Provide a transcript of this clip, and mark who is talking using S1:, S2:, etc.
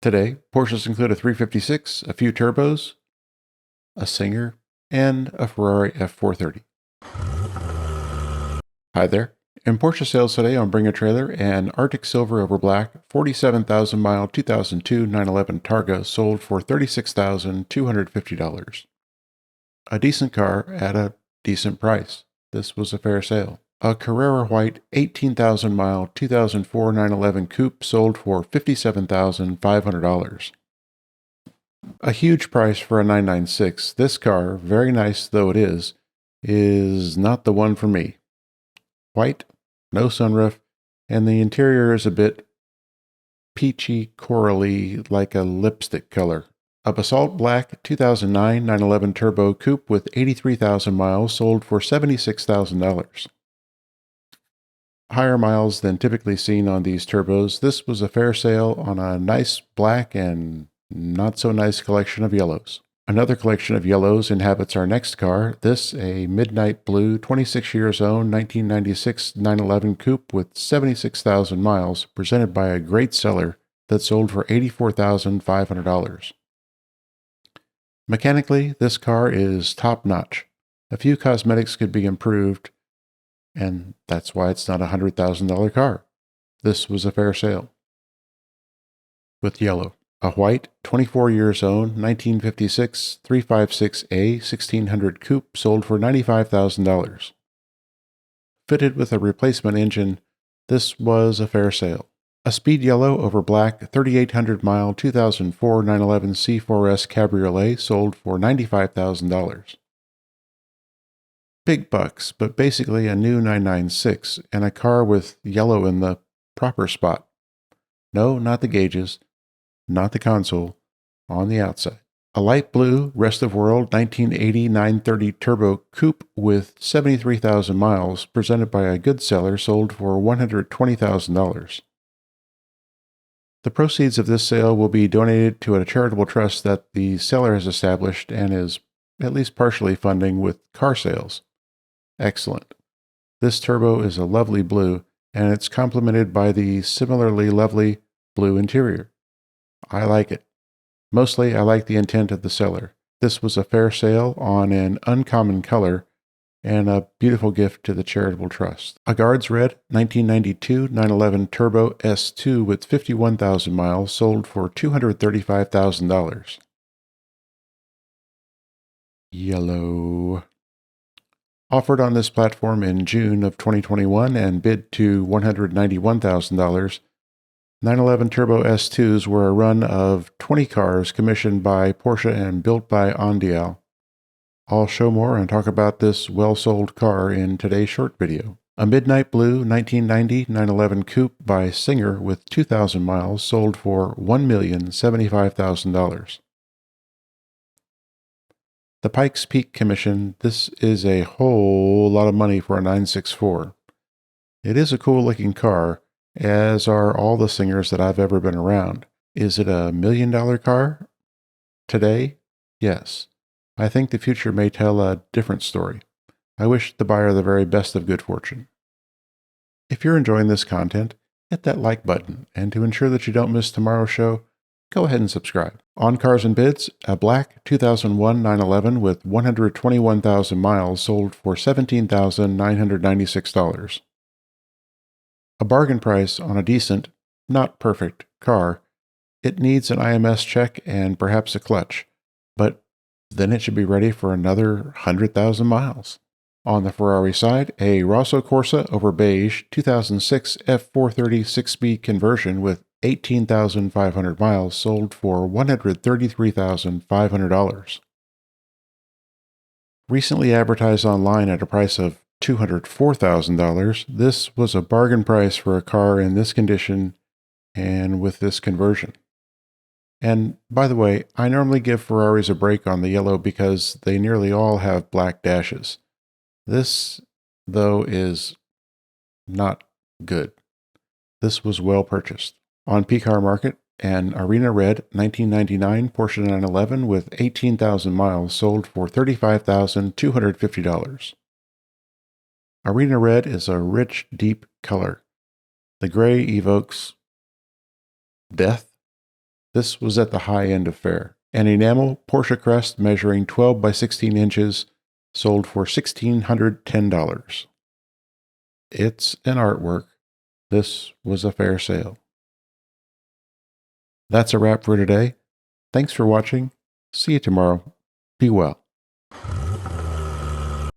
S1: Today, Porsches include a 356, a few turbos, a Singer, and a Ferrari F430. Hi there. In Porsche sales today on Bring a Trailer, an Arctic Silver over Black 47,000 mile 2002 911 Targa sold for $36,250. A decent car at a decent price. This was a fair sale. A Carrera White 18,000 mile 2004 911 Coupe sold for $57,500. A huge price for a 996. This car, very nice though it is not the one for me. White, no sunroof, and the interior is a bit peachy corally like a lipstick color. A Basalt Black 2009 911 Turbo Coupe with 83,000 miles sold for $76,000. Higher miles than typically seen on these turbos, this was a fair sale on a nice black and not so nice collection of yellows. Another collection of yellows inhabits our next car, this a Midnight Blue 26 years owned 1996 911 Coupe with 76,000 miles presented by a great seller that sold for $84,500. Mechanically, this car is top-notch. A few cosmetics could be improved, and that's why it's not a $100,000 car. This was a fair sale. With yellow. A white, 24 years owned, 1956 356A 1600 Coupe sold for $95,000. Fitted with a replacement engine, this was a fair sale. A speed yellow over black 3,800 mile 2004 911 C4S Cabriolet sold for $95,000. Big bucks, but basically a new 996 and a car with yellow in the proper spot. No, not the gauges, not the console, on the outside. A light blue Rest of World 1980 930 Turbo Coupe with 73,000 miles presented by a good seller sold for $120,000. The proceeds of this sale will be donated to a charitable trust that the seller has established and is at least partially funding with car sales. Excellent. This turbo is a lovely blue, and it's complemented by the similarly lovely blue interior. I like it. Mostly, I like the intent of the seller. This was a fair sale on an uncommon color and a beautiful gift to the charitable trust. A Guards Red 1992 911 Turbo S2 with 51,000 miles sold for $235,000. Yellow. Offered on this platform in June of 2021 and bid to $191,000, 911 Turbo S2s were a run of 20 cars commissioned by Porsche and built by Andial. I'll show more and talk about this well-sold car in today's short video. A Midnight Blue 1990 911 Coupe by Singer with 2,000 miles sold for $1,075,000. The Pikes Peak Commission, this is a whole lot of money for a 964. It is a cool looking car, as are all the Singers that I've ever been around. Is it a $1 million car? Today? Yes. I think the future may tell a different story. I wish the buyer the very best of good fortune. If you're enjoying this content, hit that like button, and to ensure that you don't miss tomorrow's show, go ahead and subscribe. On Cars and Bids, a black 2001 911 with 121,000 miles sold for $17,996. A bargain price on a decent, not perfect, car. It needs an IMS check and perhaps a clutch, but then it should be ready for another 100,000 miles. On the Ferrari side, a Rosso Corsa over beige 2006 F430 6-speed conversion with 18,500 miles sold for $133,500. Recently advertised online at a price of $204,000, this was a bargain price for a car in this condition and with this conversion. And by the way, I normally give Ferraris a break on the yellow because they nearly all have black dashes. This, though, is not good. This was well purchased. On PCarMarket, an Arena Red 1999 Porsche 911 with 18,000 miles sold for $35,250. Arena Red is a rich, deep color. The gray evokes death, This was at the high end of fare. An enamel Porsche crest measuring 12 by 16 inches sold for $1,610. It's an artwork. This was a fair sale. That's a wrap for today. Thanks for watching. See you tomorrow. Be well.